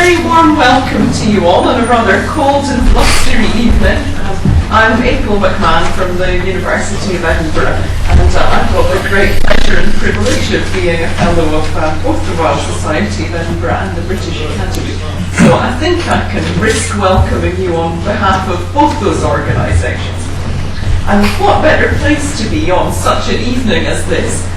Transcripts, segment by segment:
very warm welcome to you all on a rather cold and blustery evening. I'm April McMahon from the University of Edinburgh, and I've got the great pleasure and privilege of being a fellow of both the Royal Society of Edinburgh and the British Academy. So I think I can risk welcoming you on behalf of both those organisations. And what better place to be on such an evening as this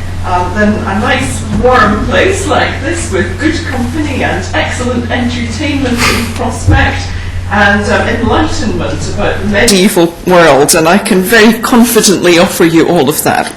than a nice warm place like this with good company and excellent entertainment in prospect and enlightenment about the medieval world, and I can very confidently offer you all of that.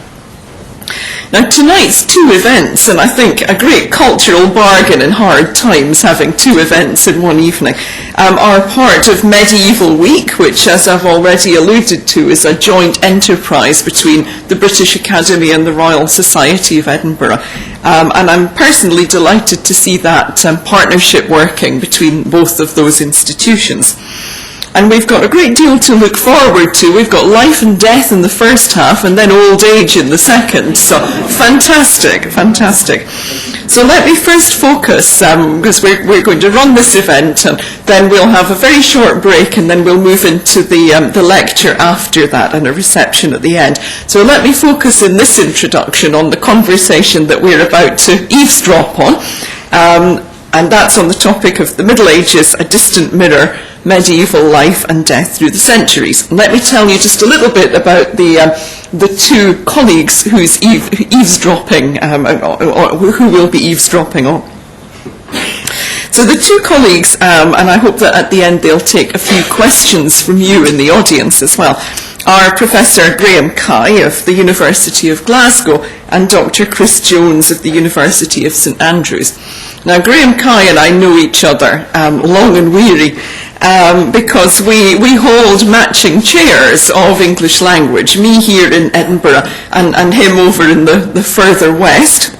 Now tonight's two events, and I think a great cultural bargain in hard times having two events in one evening, are part of Medieval Week, which, as I've already alluded to, is a joint enterprise between the British Academy and the Royal Society of Edinburgh. And I'm personally delighted to see that partnership working between both of those institutions. And we've got a great deal to look forward to. We've got life and death in the first half and then old age in the second. So fantastic, fantastic. So let me first focus, because we're going to run this event, and then we'll have a very short break, and then we'll move into the lecture after that and a reception at the end. So let me focus in this introduction on the conversation that we're about to eavesdrop on. And that's on the topic of the Middle Ages, a distant mirror, medieval life and death through the centuries. And let me tell you just a little bit about the two colleagues who's eavesdropping, or who will be eavesdropping on. So the two colleagues, and I hope that at the end they'll take a few questions from you in the audience as well, are Professor Graham Caie of the University of Glasgow and Dr. Chris Jones of the University of St Andrews. Now, Graham Caie and I know each other long and weary because we hold matching chairs of English language, me here in Edinburgh and him over in the further west.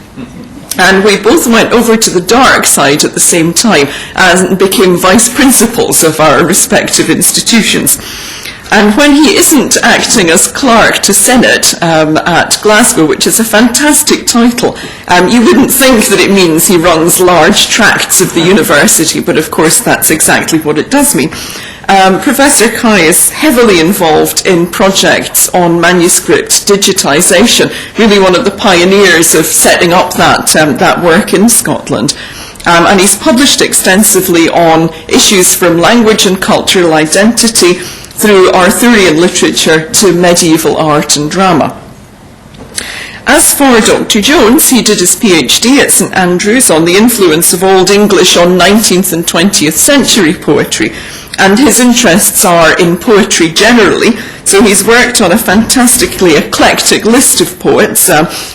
And we both went over to the dark side at the same time and became vice principals of our respective institutions. And when he isn't acting as clerk to Senate at Glasgow, which is a fantastic title, you wouldn't think that it means he runs large tracts of the university, but of course that's exactly what it does mean. Professor Caie is heavily involved in projects on manuscript digitisation, really one of the pioneers of setting up that work in Scotland. And he's published extensively on issues from language and cultural identity through Arthurian literature to medieval art and drama. As for Dr. Jones, he did his PhD at St Andrews on the influence of Old English on 19th and 20th century poetry, and his interests are in poetry generally, so he's worked on a fantastically eclectic list of poets,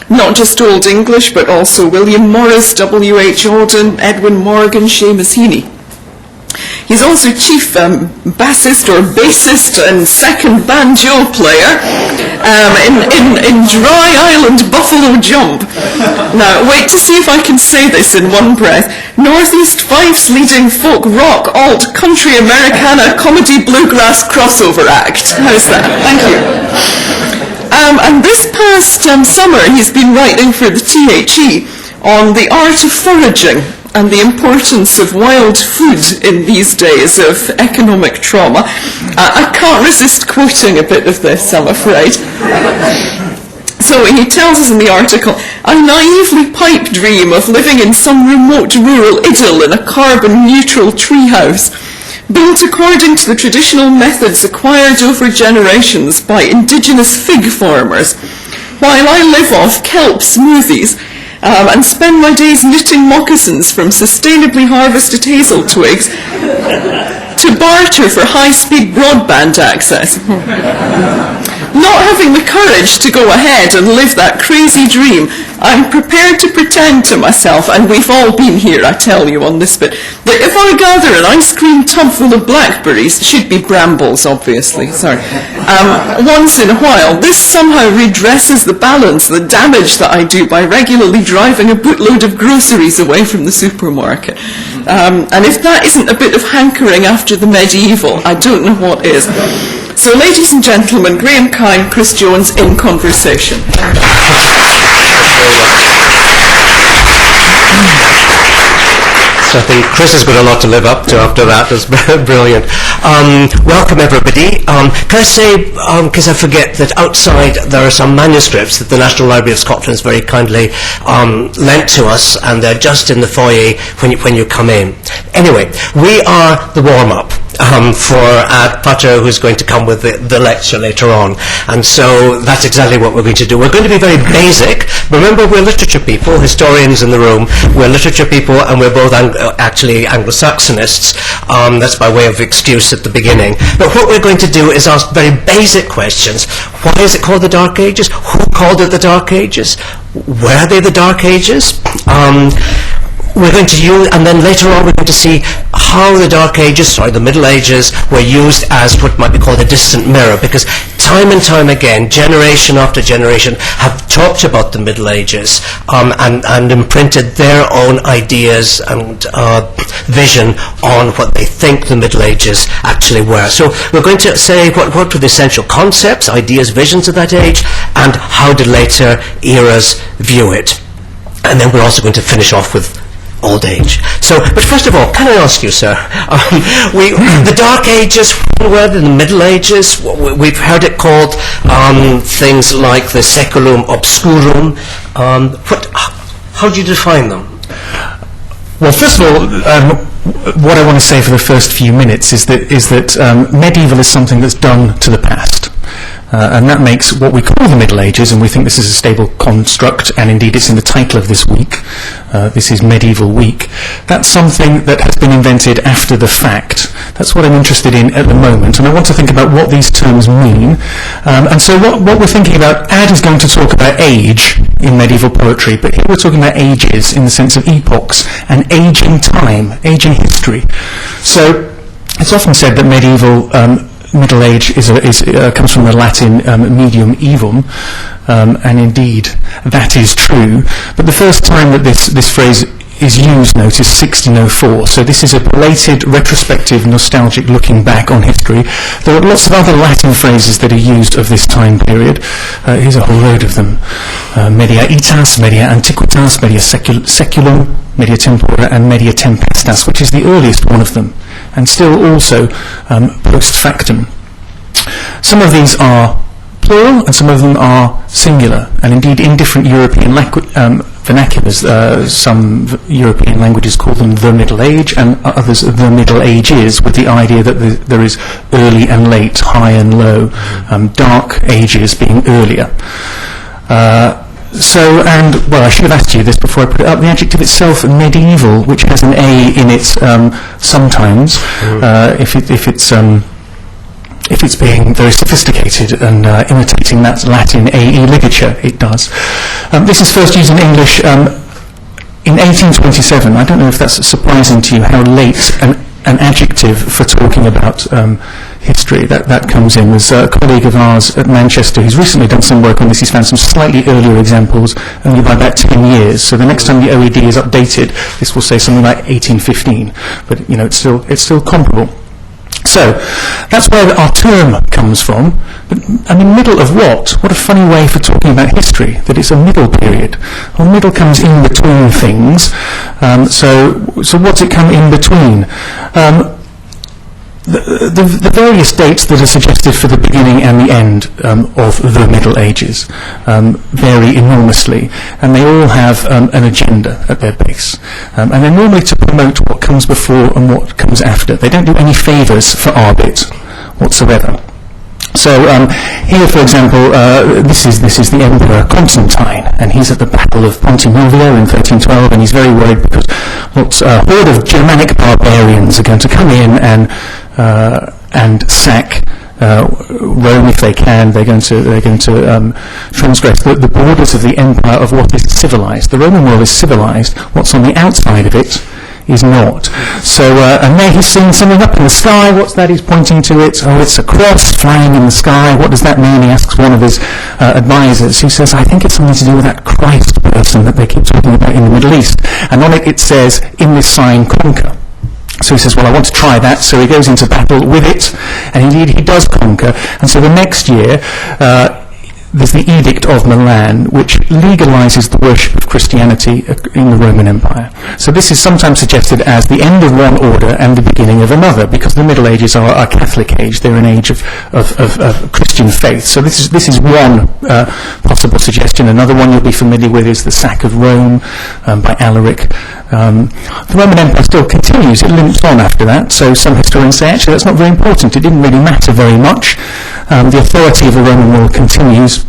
not just Old English, but also William Morris, W.H. Auden, Edwin Morgan, Seamus Heaney. He's also chief bassist or bassist and second banjo player in Dry Island Buffalo Jump. Now, wait to see if I can say this in one breath. Northeast Fife's leading folk rock, alt, country Americana, comedy bluegrass crossover act. How's that? Thank you. And this past summer, he's been writing for the THE on the art of foraging and the importance of wild food in these days of economic trauma. I can't resist quoting a bit of this, I'm afraid. So he tells us in the article, I naively pipe dream of living in some remote rural idyll in a carbon-neutral treehouse, built according to the traditional methods acquired over generations by indigenous fig farmers, while I live off kelp smoothies, and spend my days knitting moccasins from sustainably harvested hazel twigs to barter for high-speed broadband access. Not having the courage to go ahead and live that crazy dream, I'm prepared to pretend to myself, and we've all been here, I tell you on this bit, that if I gather an ice cream tub full of blackberries, should be brambles, obviously, sorry, once in a while, this somehow redresses the balance, the damage that I do by regularly driving a bootload of groceries away from the supermarket. And if that isn't a bit of hankering after the medieval, I don't know what is. So, ladies and gentlemen, Graham Caie and Chris Jones in conversation. I think Chris has got a lot to live up to after that. It's brilliant. Welcome, everybody. Can I say, because I forget, that outside there are some manuscripts that the National Library of Scotland has very kindly lent to us, and they're just in the foyer when you come in. Anyway, we are the warm-up for Pater, who's going to come with the lecture later on. And so that's exactly what we're going to do. We're going to be very basic. Remember, we're literature people, historians in the room. We're literature people, and we're both actually Anglo-Saxonists. That's by way of excuse at the beginning. But what we're going to do is ask very basic questions. Why is it called the Dark Ages? Who called it the Dark Ages? Were they the Dark Ages? We're going to use, and then later on we're going to see how the Dark Ages, the Middle Ages, were used as what might be called a distant mirror, because time and time again, generation after generation, have talked about the Middle Ages and imprinted their own ideas and vision on what they think the Middle Ages actually were. So we're going to say what were the essential concepts, ideas, visions of that age, and how did later eras view it. And then we're also going to finish off with old age. So, but first of all, can I ask you, sir, the Dark Ages, were the Middle Ages? We've heard it called things like the Saeculum Obscurum. How do you define them? Well, first of all, what I want to say for the first few minutes is that medieval is something that's done to the past. And that makes what we call the Middle Ages, and we think this is a stable construct, and indeed it's in the title of this week. This is Medieval Week. That's something that has been invented after the fact. That's what I'm interested in at the moment, and I want to think about what these terms mean. And so what we're thinking about, Ad is going to talk about age in medieval poetry, but here we're talking about ages in the sense of epochs, and age in time, age in history. So it's often said that Middle Age comes from the Latin medium evum, and indeed that is true. But the first time that this phrase is used, note, is 1604. So this is a belated, retrospective, nostalgic looking back on history. There are lots of other Latin phrases that are used of this time period. Here's a whole load of them. Media Itas, Media Antiquitas, Media Saeculum, Media Tempora, and Media Tempestas, which is the earliest one of them, and still also post factum. Some of these are plural and some of them are singular, and indeed in different European vernaculars, some European languages call them the Middle Age and others the Middle Ages, with the idea that there is early and late, high and low, dark ages being earlier. I should have asked you this before I put it up. The adjective itself, medieval, which has an A in it sometimes, if it's being very sophisticated and imitating that Latin AE ligature, it does. This is first used in English in 1827. I don't know if that's surprising to you, how late an adjective for talking about history that comes in. There's a colleague of ours at Manchester who's recently done some work on this. He's found some slightly earlier examples, only by about 10 years. So the next time the OED is updated, this will say something like 1815. But it's still comparable. So that's where our term comes from. But I mean, middle of what? What a funny way for talking about history, that it's a middle period. Well, middle comes in between things. So what's it come in between? The various dates that are suggested for the beginning and the end of the Middle Ages vary enormously, and they all have an agenda at their base, and they're normally to promote what comes before and what comes after. They don't do any favours for Arbit whatsoever. So here, for example, this is the Emperor Constantine, and he's at the Battle of Pontimorvia in 1312, and he's very worried because a horde of Germanic barbarians are going to come in and sack Rome if they can. They're going to transgress the borders of the empire of what is civilized. The Roman world is civilized. What's on the outside of it is not. So, and there he's seeing something up in the sky. What's that he's pointing to? It's a cross flying in the sky. What does that mean? He asks one of his advisors, who says, I think it's something to do with that Christ person that they keep talking about in the Middle East. And on it says, in this sign, conquer. So he says, well, I want to try that. So he goes into battle with it, and indeed he does conquer. And so the next year, there's the Edict of Milan, which legalizes the worship of Christianity in the Roman Empire. So this is sometimes suggested as the end of one order and the beginning of another, because the Middle Ages are a Catholic age. They're an age of Christian faith. So this is one possible suggestion. Another one you'll be familiar with is the sack of Rome by Alaric. The Roman Empire still continues. It limps on after that. So some historians say, actually, that's not very important. It didn't really matter very much. The authority of the Roman world continues,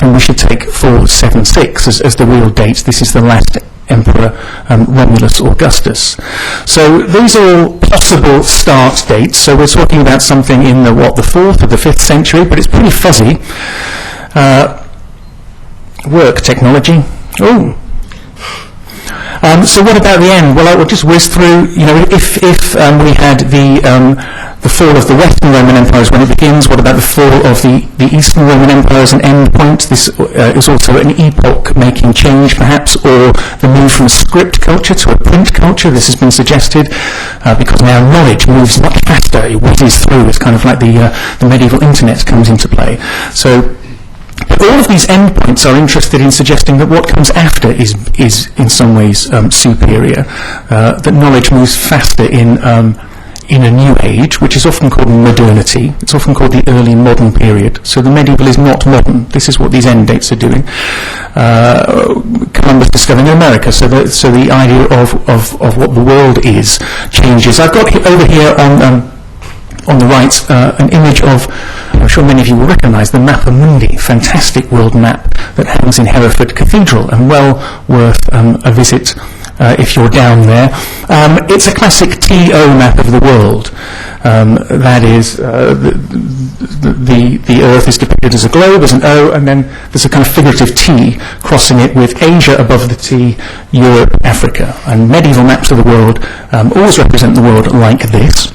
and we should take 476 as the real date. This is the last emperor, Romulus Augustus. So these are all possible start dates. So we're talking about something in the 4th or the 5th century, but it's pretty fuzzy. Work technology. Oh. So what about the end? Well, I will just whiz through. If we had the fall of the Western Roman empires when it begins, what about the fall of the Eastern Roman empire as an end point? This is also an epoch-making change, perhaps, or the move from a script culture to a print culture. This has been suggested because now knowledge moves much faster. It whizzes through. It's kind of like the medieval internet comes into play. So. But all of these endpoints are interested in suggesting that what comes after is in some ways superior, that knowledge moves faster in a new age, which is often called modernity. It's often called the early modern period. So the medieval is not modern. This is what these end dates are doing. Columbus discovering America. So the idea of what the world is changes. I've got over here on the right, an image of, I'm sure many of you will recognise, the Mappa Mundi, fantastic world map that hangs in Hereford Cathedral, and well worth a visit if you're down there. It's a classic TO map of the world. That is, the Earth is depicted as a globe, as an O, and then there's a kind of figurative T crossing it with Asia above the T, Europe, Africa. And medieval maps of the world always represent the world like this.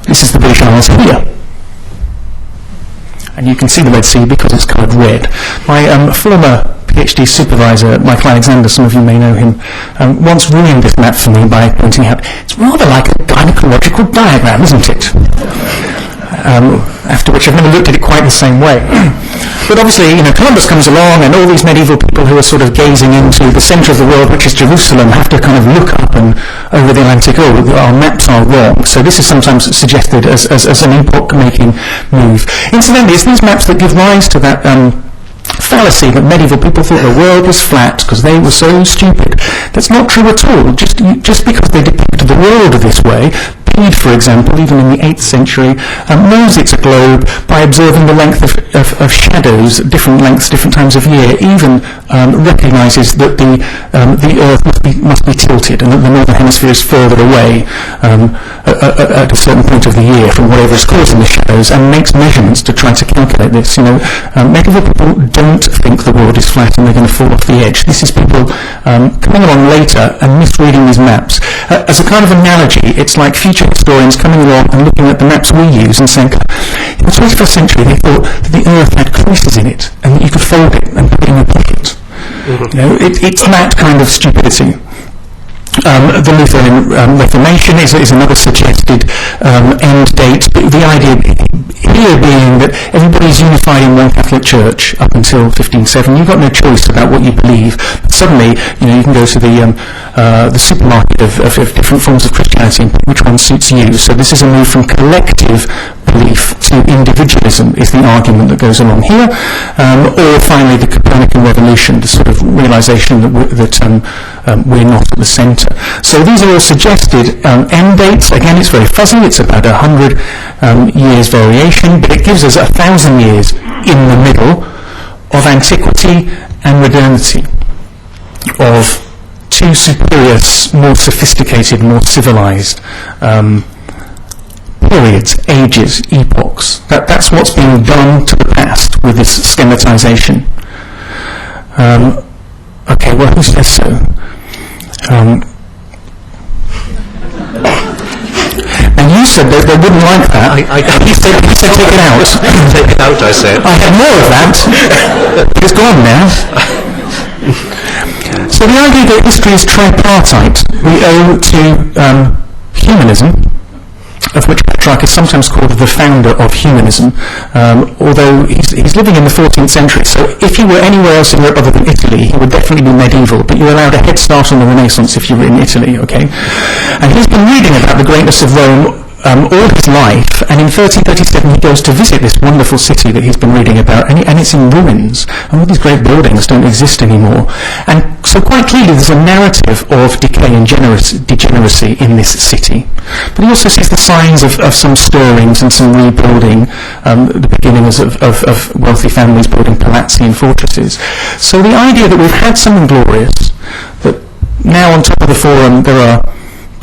This is the British Isles here. And you can see the Red Sea because it's coloured red. My former PhD supervisor, Michael Alexander, some of you may know him, once ruined this map for me by pointing out, it's rather like a gynecological diagram, isn't it? After which I've never looked at it quite the same way. But obviously, Columbus comes along, and all these medieval people who are sort of gazing into the centre of the world, which is Jerusalem, have to kind of look up and over the Atlantic, our maps are wrong. So this is sometimes suggested as an epoch-making move. Incidentally, it's these maps that give rise to that fallacy that medieval people thought the world was flat because they were so stupid. That's not true at all. Just because they depicted the world this way, Bede, for example, even in the 8th century, knows it's a globe by observing the length of shadows, different lengths, different times of year, even recognises that the Earth must be tilted and that the northern hemisphere is further away at a certain point of the year from whatever is causing the shadows, and makes measurements to try to calculate this. Medieval people don't think the world is flat and they're going to fall off the edge. This is people coming along later and misreading these maps. As a kind of analogy, it's like future historians coming along and looking at the maps we use and saying, in the 21st century they thought that the Earth had creases in it and that you could fold it and put it in your pocket. Mm-hmm. It's that kind of stupidity. The Lutheran Reformation is another suggested end date. The idea here being that everybody's unified in one Catholic Church up until 1507. You've got no choice about what you believe. But suddenly, you can go to the supermarket of different forms of Christianity and pick which one suits you. So this is a move from collective belief to individualism is the argument that goes along here. Or finally, the Copernican Revolution, the sort of realization that we're not at the centre. So these are all suggested end dates. Again, it's very fuzzy. It's about 100 years variation, but it gives us 1,000 years in the middle of antiquity and modernity, of two superior, more sophisticated, more civilized periods, ages, epochs. That's what's being done to the past with this schematization. Okay, well, who says so? And you said that they wouldn't like that. He said take it out. Take it out, I said. I had more of that. It's gone now. So the idea that history is tripartite we owe to humanism, of which Petrarch is sometimes called the founder of humanism, although he's living in the 14th century, so if you were anywhere else in Europe other than Italy, he would definitely be medieval, but you're allowed a head start on the Renaissance if you were in Italy, okay? And he's been reading about the greatness of Rome all his life, and in 1337 he goes to visit this wonderful city that he's been reading about, and it's in ruins, and all these great buildings don't exist anymore. And so quite clearly there's a narrative of decay and degeneracy in this city. But he also sees the signs of some stirrings and some rebuilding, the beginnings of wealthy families building palazzi and fortresses. So the idea that we've had something glorious, that now on top of the forum there are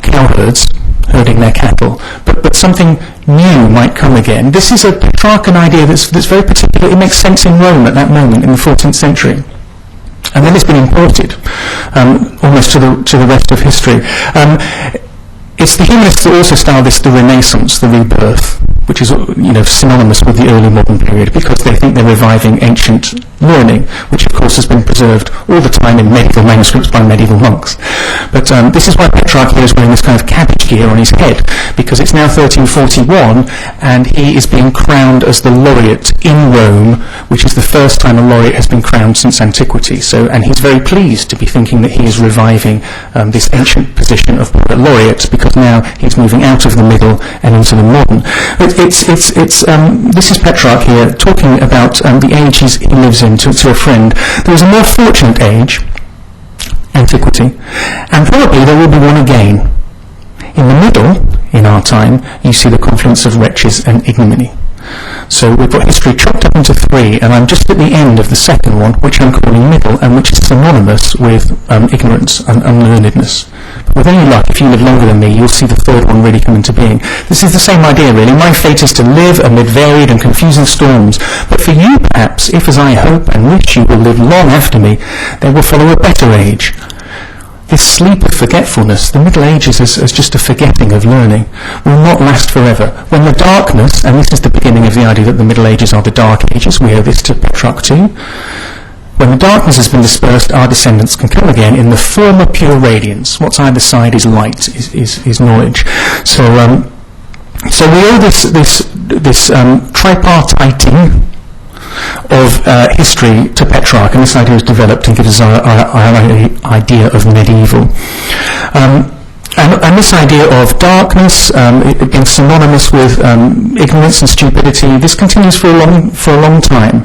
cowherds herding their cattle, but something new might come again. This is a Petrarchan idea that's very particular. It makes sense in Rome at that moment in the 14th century. And then it's been imported almost to the rest of history. It's the humanists that also style this the Renaissance, the rebirth, which is synonymous with the early modern period, because they think they're reviving ancient learning, which of course has been preserved all the time in medieval manuscripts by medieval monks. But this is why Petrarch here is wearing this kind of cabbage gear on his head, because it's now 1341 and he is being crowned as the laureate in Rome, which is the first time a laureate has been crowned since antiquity. And he's very pleased to be thinking that he is reviving this ancient position of laureate, because now he's moving out of the middle and into the modern. But this is Petrarch here talking about the age he lives in to a friend. There was a more fortunate age, antiquity, and probably there will be one again. In the middle, in our time, you see the confluence of wretches and ignominy. So we've got history chopped up into three, and I'm just at the end of the second one, which I'm calling middle, and which is synonymous with ignorance and unlearnedness. But with any luck, if you live longer than me, you'll see the third one really come into being. This is the same idea, really. My fate is to live amid varied and confusing storms, but for you, perhaps, if as I hope and wish you will live long after me, there will follow a better age. This sleep of forgetfulness, the Middle Ages as just a forgetting of learning, will not last forever. When the darkness, and this is the beginning of the idea that the Middle Ages are the Dark Ages, we owe this to Petrarch too, when the darkness has been dispersed, our descendants can come again in the former pure radiance. What's either side is light, is knowledge. So we owe this tripartiting of history to Petrarch, and this idea is developed and gives us our idea of medieval. And this idea of darkness, being synonymous with ignorance and stupidity, this continues for a long time.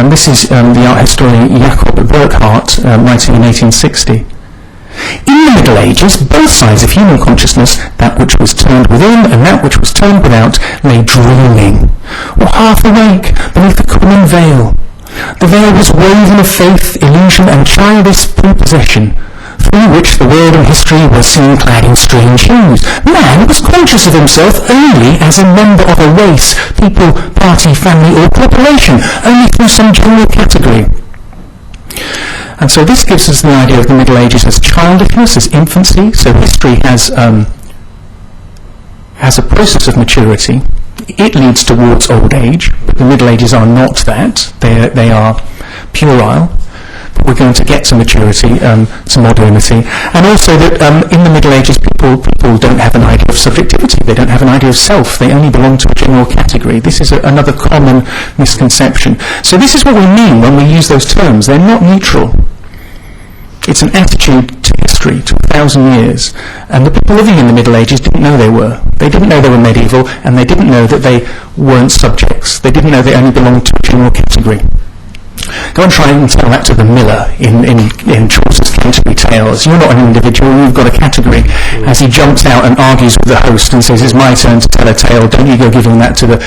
This is the art historian Jacob Burckhardt writing in 1860. In the Middle Ages, both sides of human consciousness, that which was turned within and that which was turned without, lay dreaming, or half awake beneath a common veil. The veil was woven of faith, illusion, and childish prepossession, through which the world and history were seen clad in strange hues. Man was conscious of himself only as a member of a race, people, party, family, or corporation, only through some general category. And so this gives us the idea of the Middle Ages as childishness, as infancy. So history has a process of maturity. It leads towards old age, but the Middle Ages are not that. They are puerile. But we're going to get to maturity, to modernity. And also that in the Middle Ages people don't have an idea of subjectivity. They don't have an idea of self. They only belong to a general category. This is another common misconception. So this is what we mean when we use those terms. They're not neutral. It's an attitude to history, to 1,000 years. And the people living in the Middle Ages didn't know they were. They didn't know they were medieval, and they didn't know that they weren't subjects. They didn't know they only belonged to a general category. Go and try and tell that to the miller in Chaucer's Canterbury Tales. You're not an individual, you've got a category. As he jumps out and argues with the host and says, it's my turn to tell a tale, don't you go giving that to the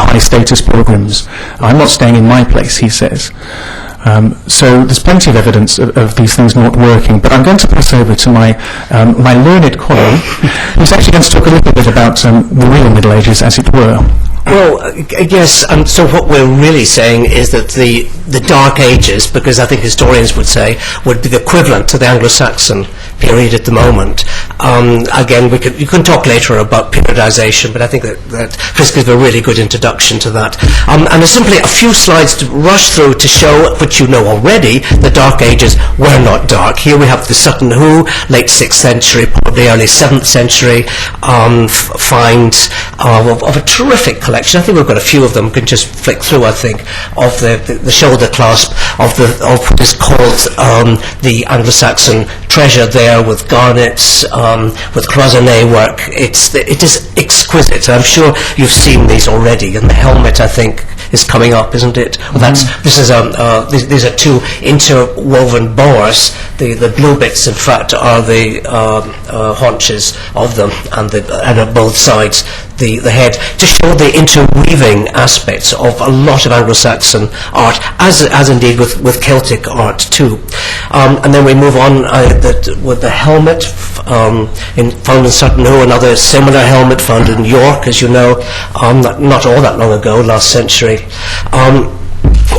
high status pilgrims. I'm not staying in my place, he says. So there's plenty of evidence of these things not working, but I'm going to pass over to my learned colleague, who's actually going to talk a little bit about the real Middle Ages, as it were. Well, yes, and so what we're really saying is that the Dark Ages, because I think historians would say, would be the equivalent to the Anglo-Saxon period at the moment. Again, you can talk later about periodization, but I think that Chris gives a really good introduction to that. And there's simply a few slides to rush through to show, which you know already, the Dark Ages were not dark. Here we have the Sutton Hoo, late 6th century, probably early 7th century, find of a terrific collection. I think we've got a few of them. We can just flick through, I think, of the shoulder clasp of what is called the Anglo-Saxon treasure there, with garnets, with cloisonné work. It is exquisite. I'm sure you've seen these already, and the helmet, I think, is coming up, isn't it? Well, these are two interwoven boars. The blue bits, in fact, are the haunches of them, and on both sides the head, to show the interweaving aspects of a lot of Anglo-Saxon art, as indeed with Celtic art too. And then we move on with the helmet found in Sutton Hoo, another similar helmet found in York, as you know, not all that long ago, last century.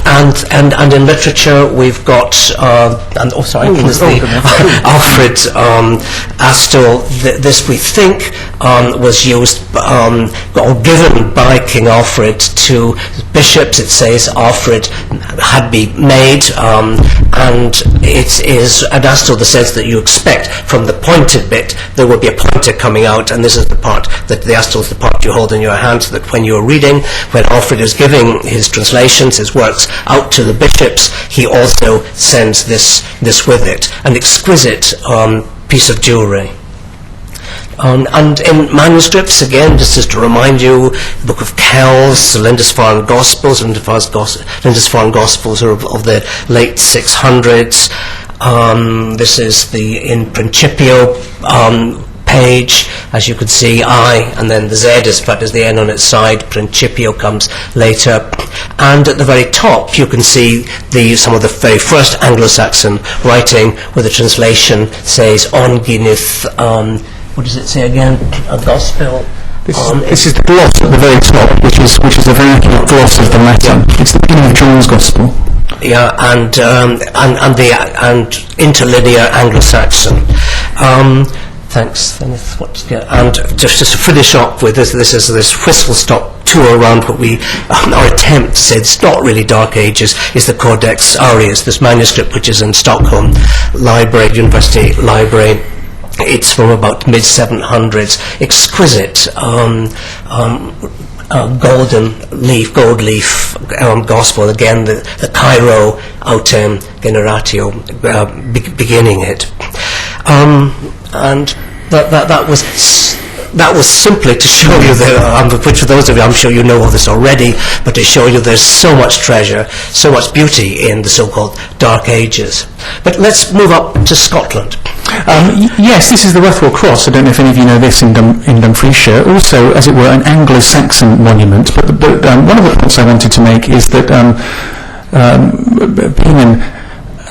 And in literature we've got Alfred Astle. This we think was used or given by King Alfred to bishops. It says Alfred had been made, and it is an Astle that says that you expect from the pointed bit there will be a pointer coming out, and this is the part that the Astle is the part you hold in your hand, so that when you're reading, when Alfred is giving his translations, his works out to the bishops, he also sends this with it, an exquisite piece of jewellery. And in manuscripts, again, just to remind you, the Book of Kells, the Lindisfarne Gospels. Lindisfarne Gospels are of the late 600s. This is the in Principio page, as you can see, I, and then the Z is, in fact, is the N on its side. Principio comes later. And at the very top, you can see some of the very first Anglo-Saxon writing, where the translation says, on Guinness, what does it say again? A gospel. This is the gloss at the very top, which is a vernacular gloss of the Latin. It's the beginning of John's Gospel. Yeah, and interlinear Anglo-Saxon. Thanks. And just to finish up with this is this whistle-stop tour around what our attempt to say it's not really Dark Ages, is the Codex Arias, this manuscript which is in Stockholm University Library. It's from about mid-700s, exquisite gold leaf gospel, again the Cairo autem generatio beginning it. And that was simply to show you which for those of you, I'm sure you know all this already, but to show you there's so much treasure, so much beauty in the so-called Dark Ages. But let's move up to Scotland. Yes, this is the Ruthwell Cross. I don't know if any of you know this in Dumfriesshire. Also, as it were, an Anglo-Saxon monument. But one of the points I wanted to make is that being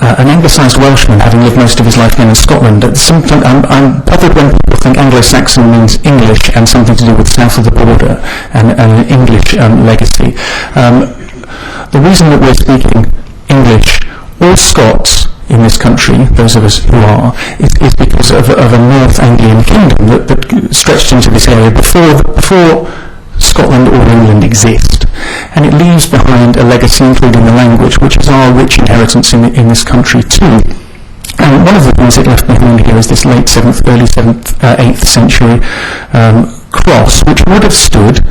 an anglicised Welshman, having lived most of his life in Scotland, sometimes I'm bothered when people think Anglo-Saxon means English and something to do with south of the border and an English legacy. The reason that we're speaking English or Scots in this country, those of us who are, is because of a North Anglian kingdom that stretched into this area before Scotland or England exist. And it leaves behind a legacy, including the language, which is our rich inheritance in this country too. And one of the things it left behind here is this late 7th, early 8th century cross, which would have stood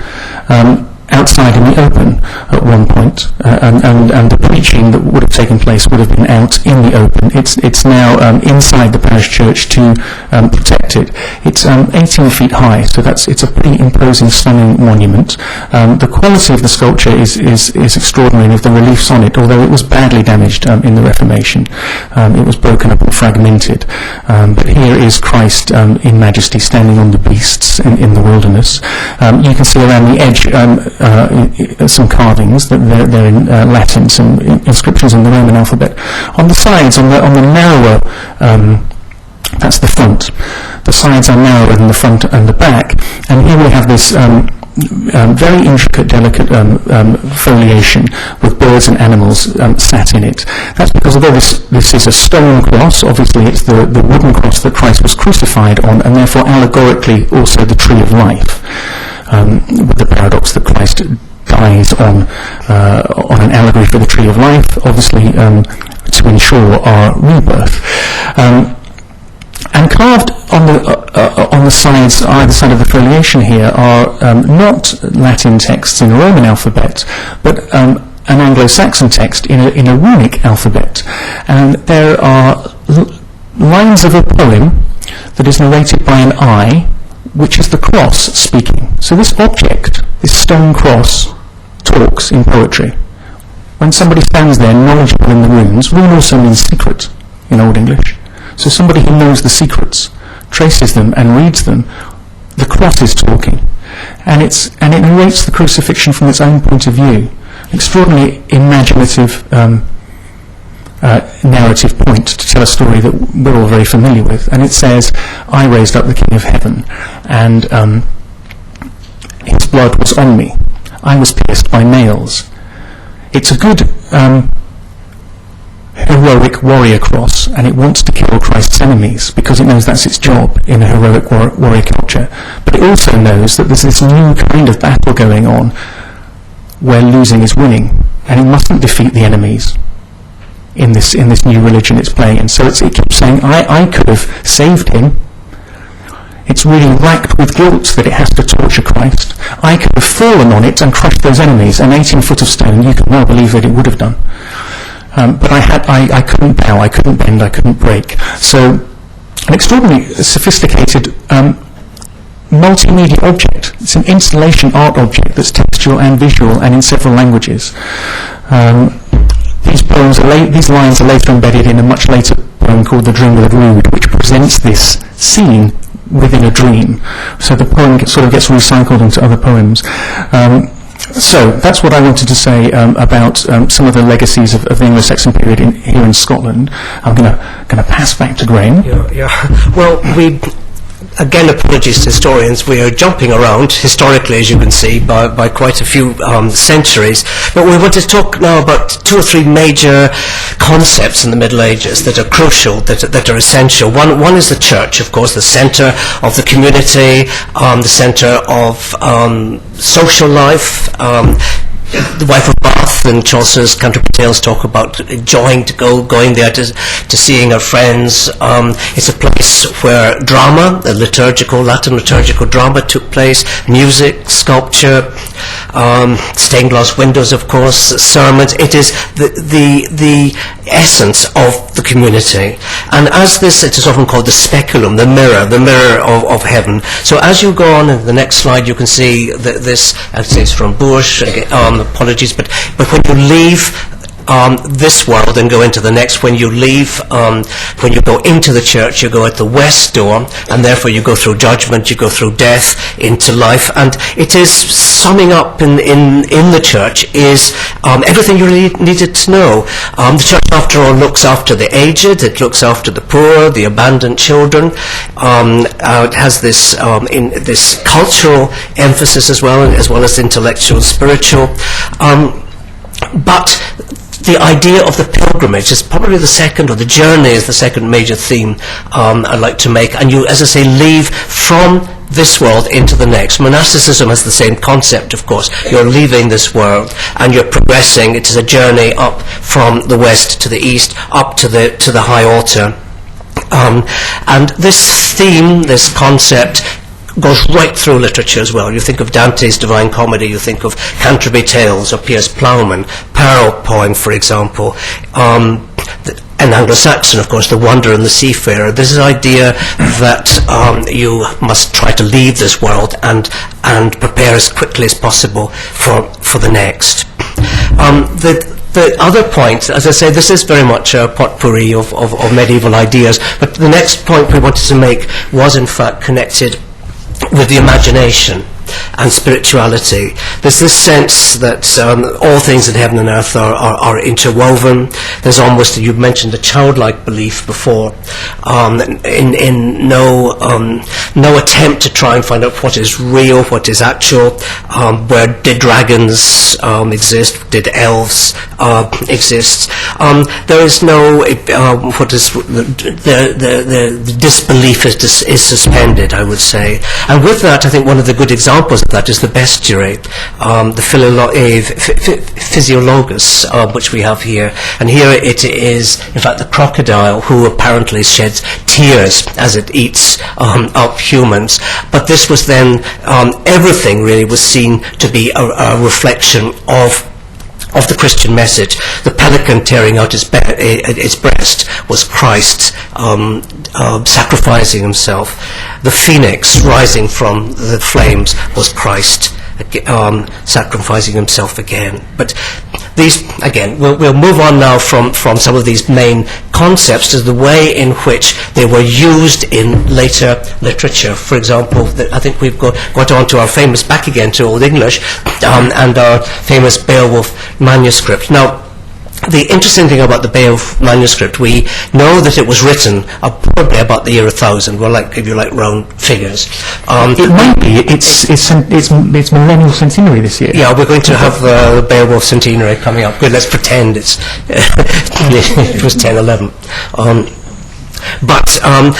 outside in the open at one point, and the preaching that would have taken place would have been out in the open. It's now inside the parish church to protect it. It's 18 feet high, so it's a pretty imposing, stunning monument. The quality of the sculpture is extraordinary, and of the reliefs on it, although it was badly damaged in the Reformation. It was broken up and fragmented. But here is Christ in majesty standing on the beasts in the wilderness. You can see around the edge some carvings that they're in Latin, some inscriptions in the Roman alphabet. On the sides, on the narrower, that's the front. The sides are narrower than the front and the back, and here we have this very intricate, delicate foliation with birds and animals sat in it. That's because although this is a stone cross, obviously it's the wooden cross that Christ was crucified on, and therefore allegorically also the tree of life, with the paradox that Christ dies on an allegory for the tree of life, obviously to ensure our rebirth. And carved on the sides, either side of the foliation here, are not Latin texts in a Roman alphabet, but an Anglo-Saxon text in a runic alphabet. And there are lines of a poem that is narrated by an I, which is the cross speaking. So this object, this stone cross, talks in poetry. When somebody stands there knowledgeable in the runes, rune also means secret in Old English. So somebody who knows the secrets, traces them and reads them, the cross is talking. And it narrates the crucifixion from its own point of view. Extraordinarily imaginative narrative point to tell a story that we're all very familiar with. And it says, I raised up the King of Heaven, and his blood was on me. I was pierced by nails. It's a good heroic warrior cross, and it wants to kill Christ's enemies because it knows that's its job in a heroic warrior culture. But it also knows that there's this new kind of battle going on where losing is winning, and it mustn't defeat the enemies in this new religion it's playing in. So it keeps saying, I could have saved him. It's really racked with guilt that it has to torture Christ. I could have fallen on it and crushed those enemies, an 18-foot of stone, you can well believe that it would have done. But I couldn't bow, I couldn't bend, I couldn't break. So an extraordinarily sophisticated multimedia object. It's an installation art object that's textual and visual and in several languages. These lines are later embedded in a much later poem called The Dream of the Rood, which presents this scene within a dream. So the poem sort of gets recycled into other poems. So that's what I wanted to say about some of the legacies of the Anglo-Saxon period here in Scotland. I'm going to pass back to Graham. Yeah. Well, again, apologies to historians, we are jumping around historically, as you can see, by quite a few centuries. But we want to talk now about two or three major concepts in the Middle Ages that are crucial, that are essential. One is the church, of course, the centre of the community, the centre of social life. The Wife of Bath and Chaucer's Canterbury Tales talk about enjoying going there to seeing her friends. It's a place where drama, Latin liturgical drama took place, music, sculpture, stained glass windows, of course, sermons. It is the essence of the community. And as this, it is often called the speculum, the mirror of heaven. So as you go on in the next slide, you can see that this, I'd say it's from Burke, apologies, but when you leave this world and go into the next, when you leave, when you go into the church, you go at the west door, and therefore you go through judgment, you go through death into life, and it is summing up in the church is everything you really needed to know. The church, after all, looks after the aged, it looks after the poor, the abandoned children. It has this this cultural emphasis as well as intellectual, spiritual. But the idea of the pilgrimage is probably the second, or the journey is the second major theme I'd like to make. And you, as I say, leave from this world into the next. Monasticism has the same concept, of course. You're leaving this world and you're progressing. It is a journey up from the west to the east, up to the high altar. And this theme, this concept, goes right through literature as well. You think of Dante's Divine Comedy, you think of Canterbury Tales or Piers Plowman, Pearl poem, for example, and Anglo-Saxon, of course, The Wanderer and the Seafarer. This is the idea that you must try to leave this world and prepare as quickly as possible for the next. The other point, as I say, this is very much a potpourri of medieval ideas, but the next point we wanted to make was in fact connected with the imagination. and spirituality. There's this sense that all things in heaven and earth are interwoven. There's almost, you mentioned a childlike belief before, in no attempt to try and find out what is real, what is actual, where did dragons exist, did elves exist. There is no, the disbelief is suspended, I would say. And with that, I think one of the good examples of that is the bestiary, the physiologus, which we have here. And here it is, in fact, the crocodile who apparently sheds tears as it eats up humans. But this was then, everything really was seen to be a reflection of the Christian message. The pelican tearing out its breast was Christ sacrificing himself. The phoenix rising from the flames was Christ sacrificing himself again. But these, again, we'll move on now from some of these main concepts to the way in which they were used in later literature. For example, I think we've got on to our famous, back again to Old English, and our famous Beowulf manuscript. Now, the interesting thing about the Beowulf manuscript, we know that it was written probably about the year 1000. Well, if you like round figures. It might be. It's millennial centenary this year. Yeah, we're going to have the Beowulf centenary coming up. Good, let's pretend it was 1011. But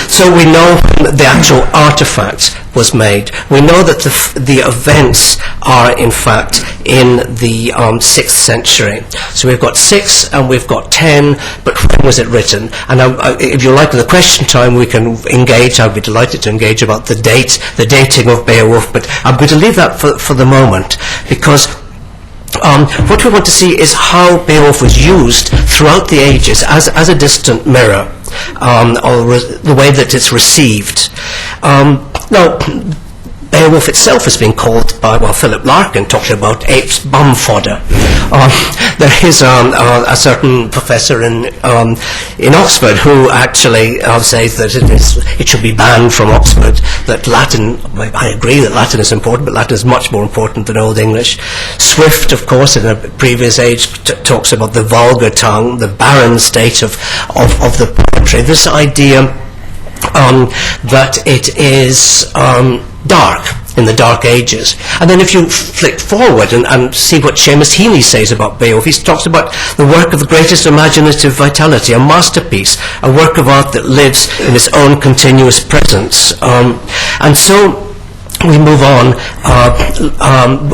so we know the actual artifact was made. We know that the events are in fact in the 6th century. So we've got 6 and we've got 10, but when was it written? And if you like, in the question time we can engage. I'd be delighted to engage about the dating of Beowulf, but I'm going to leave that for the moment, because what we want to see is how Beowulf was used throughout the ages as a distant mirror, or the way that it's received. Now, Beowulf itself has been called by, Philip Larkin talked about ape's bum fodder. There is a certain professor in Oxford who actually says that it should be banned from Oxford, that Latin, I agree that Latin is important, but Latin is much more important than Old English. Swift, of course, in a previous age talks about the vulgar tongue, the barren state of the poetry, this idea that it is dark, in the Dark Ages. And then if you flick forward and see what Seamus Heaney says about Beowulf, he talks about the work of the greatest imaginative vitality, a masterpiece, a work of art that lives in its own continuous presence. And so we move on.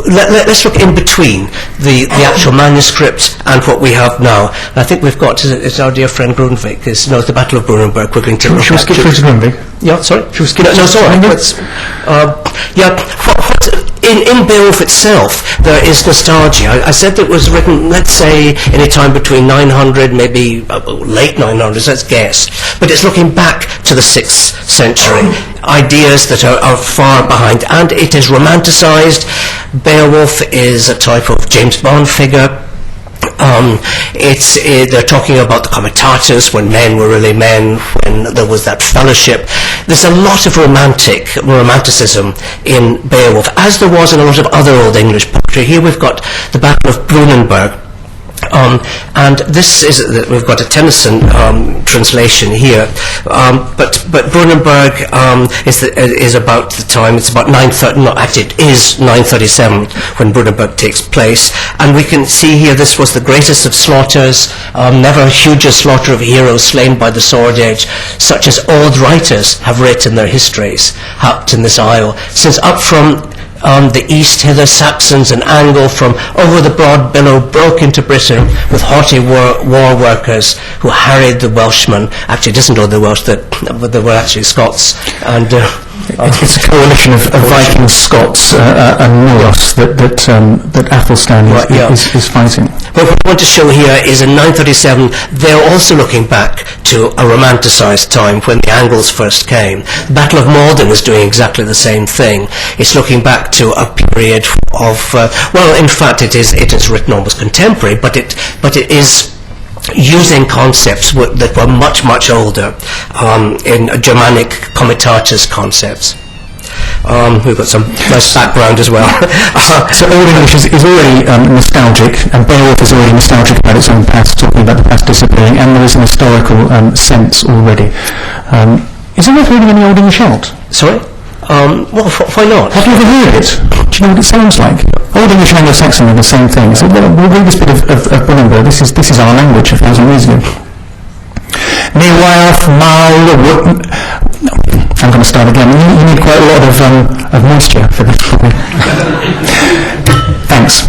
Let's look in between the actual manuscript and what we have now. And I think we've got, it's our dear friend Grundtvig, it's the Battle of Brunanburg. We're going to Should we skip through to Grundtvig? Yeah, sorry? Should we skip No, sorry. In Beowulf itself, there is nostalgia. I said that it was written, let's say, any time between 900, maybe late 900s, let's guess. But it's looking back to the 6th century. Ideas that are far behind. And it is romanticized. Beowulf is a type of James Bond figure. They're talking about the comitatus, when men were really men, when there was that fellowship. There's a lot of romanticism in Beowulf, as there was in a lot of other Old English poetry. Here we've got the Battle of Brunanburg. And this is, we've got a Tennyson translation here, but Brunanburg is about the time, it's about 930, no, actually it is 937 when Brunanburg takes place, and we can see here this was the greatest of slaughters, never a huger slaughter of heroes slain by the sword edge, such as old writers have writ in their histories, happed in this isle, since up from the east hither Saxons and Anglo from over the broad billow broke into Britain with haughty war workers who harried the Welshmen. Actually, it isn't all the Welsh, but they were actually Scots. And it's a coalition of Vikings, Scots, and Norse that Athelstan is fighting. But what we want to show here is in 937, they're also looking back to a romanticised time when the Angles first came. The Battle of Maldon is doing exactly the same thing. It's looking back to a period of, in fact, it is written almost contemporary, but it is using concepts that were much, much older, in Germanic comitatus concepts. We've got some nice background as well. So Old English is already nostalgic, and Beowulf is already nostalgic about its own past, talking about the past disappearing, and there is an historical sense already. Is there worth reading any Old English out? Sorry? Well, why not? Have you ever heard it? Do you know what it sounds like? Old English and Anglo-Saxon are the same thing. So we'll read this bit of Blenheim. This is our language 1,000 years ago. I'm going to start again. You need quite a lot of moisture for this. Thanks.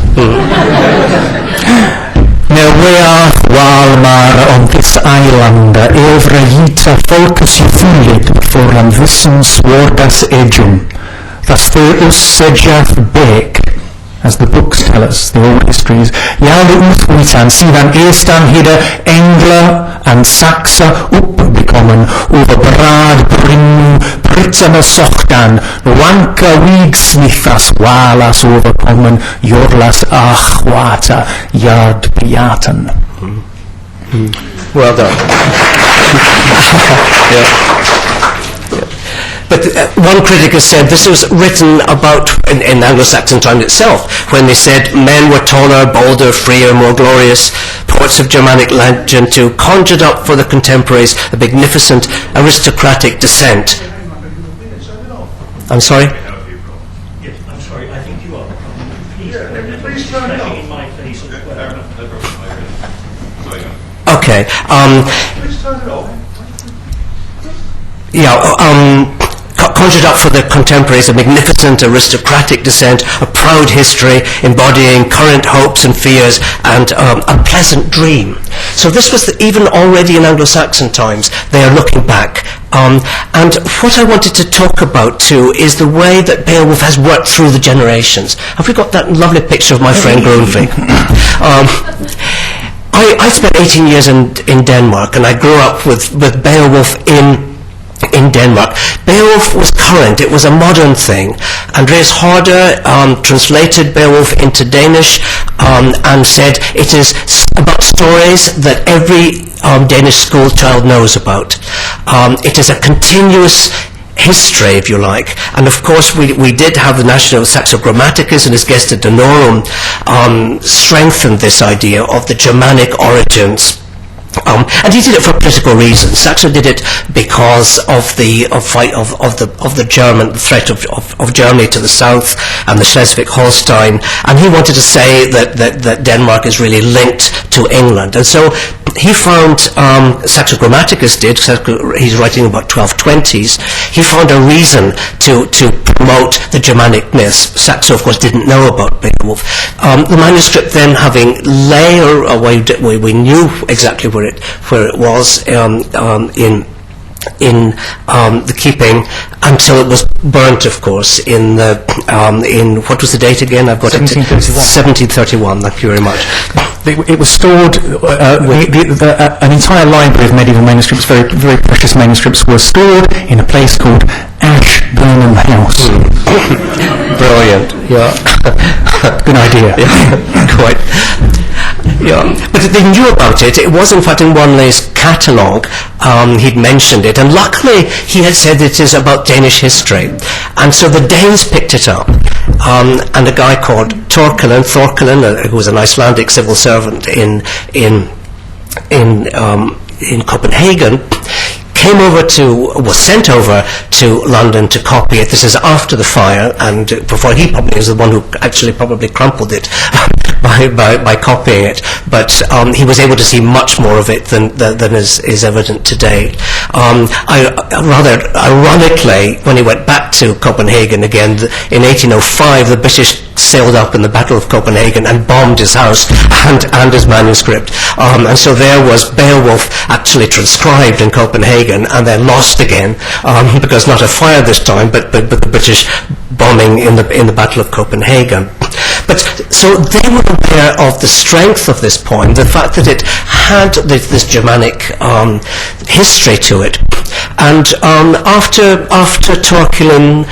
Now we are Walmar on this island, Evrahita focus you fully for wissen swordas ejum. Thus for us sejaf bek, as the books tell us, the old histories. Jade utwitan sidan estan hidde Engla and Saxa uppbekommen over brad brinnu pritsame sochtan wanka wigsmithas walas overkommen jorlas achwata yard piatan. Well done. But one critic has said this was written about in Anglo-Saxon time itself, when they said men were taller, bolder, freer, more glorious, poets of Germanic legend too conjured up for the contemporaries a magnificent aristocratic descent. I'm sorry? Yes, I'm sorry, I think you are. Please turn it off. In my face as well. Okay. Please turn it off. Conjured up for the contemporaries a magnificent aristocratic descent, a proud history embodying current hopes and fears, and a pleasant dream. So this was even already in Anglo-Saxon times. They are looking back. And what I wanted to talk about too is the way that Beowulf has worked through the generations. Have we got that lovely picture of my friend Grundtvig? I spent 18 years in Denmark, and I grew up with Beowulf in Denmark. Beowulf was current, it was a modern thing. Andreas Harder translated Beowulf into Danish and said it is about stories that every Danish school child knows about. It is a continuous history, if you like, and of course we did have the National Saxo Grammaticus and his Gesta Danorum strengthened this idea of the Germanic origins. And he did it for political reasons. Saxo did it because of the German threat of Germany to the south and the Schleswig-Holstein, and he wanted to say that Denmark is really linked to England. And so he found, Saxo Grammaticus did, he's writing about 1220s, he found a reason to promote the Germanic myths. Saxo, of course, didn't know about Beowulf. The manuscript then having we knew exactly where it was in the keeping until it was burnt, of course, in what was the date again? I've got 1731. Thank you very much. It was stored. An entire library of medieval manuscripts, very very precious manuscripts, were stored in a place called Ashburnham House. Brilliant. Yeah. Good idea. Yeah. Quite. Yeah, but they knew about it. It was in fact in Wanley's catalogue. He'd mentioned it, and luckily he had said it is about Danish history, and so the Danes picked it up. And a guy called Thorkelin, who was an Icelandic civil servant in Copenhagen, was sent over to London to copy it. This is after the fire, and before he probably was the one who actually probably crumpled it by copying it. But he was able to see much more of it than is evident today. Rather ironically, when he went back to Copenhagen again in 1805, the British sailed up in the Battle of Copenhagen and bombed his house and his manuscript. And so there was Beowulf actually transcribed in Copenhagen and then lost again, because not a fire this time, but the British bombing in the Battle of Copenhagen. But so they were aware of the strength of this poem, the fact that it had this Germanic history to it. And after Thorkelin,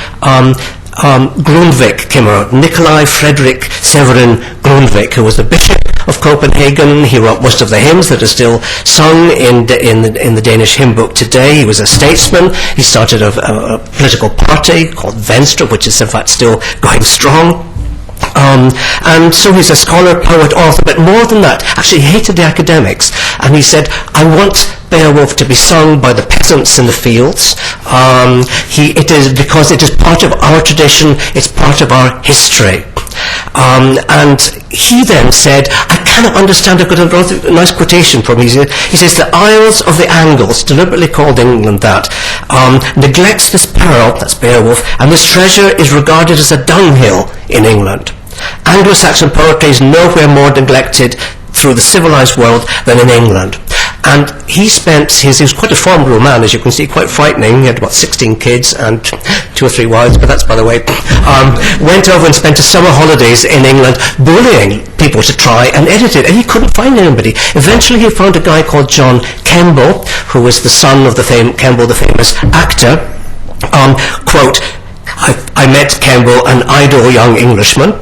Grundtvig came out, Nikolai Frederick Severin Grundtvig, who was the Bishop of Copenhagen. He wrote most of the hymns that are still sung in the Danish hymn book today. He was a statesman. He started a political party called Venstre, which is in fact still going strong. And so he's a scholar, poet, author, but more than that, actually he hated the academics. And he said, I want Beowulf to be sung by the peasants in the fields. It is because it is part of our tradition, it's part of our history. And he then said, I cannot understand, I've got a nice quotation from him. He says, the Isles of the Angles, deliberately called England that, neglects this pearl, that's Beowulf, and this treasure is regarded as a dunghill in England. Anglo-Saxon poetry is nowhere more neglected through the civilized world than in England. And he was quite a formidable man, as you can see, quite frightening. He had about 16 kids and 2 or 3 wives, but that's by the way. Went over and spent his summer holidays in England bullying people to try and edit it, and he couldn't find anybody. Eventually he found a guy called John Kemble, who was the son of Kemble, the famous actor. Quote, I met Kemble, an idle young Englishman,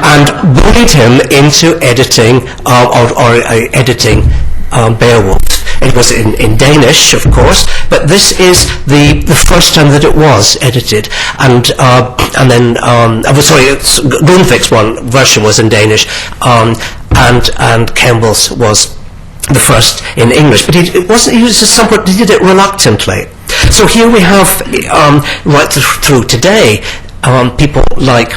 and bullied him into editing editing Beowulf. It was in Danish, of course, but this is the first time that it was edited. And then Grundtvig's version was in Danish, and Kemble's was the first in English. But he did it reluctantly. So here we have, right through today, people like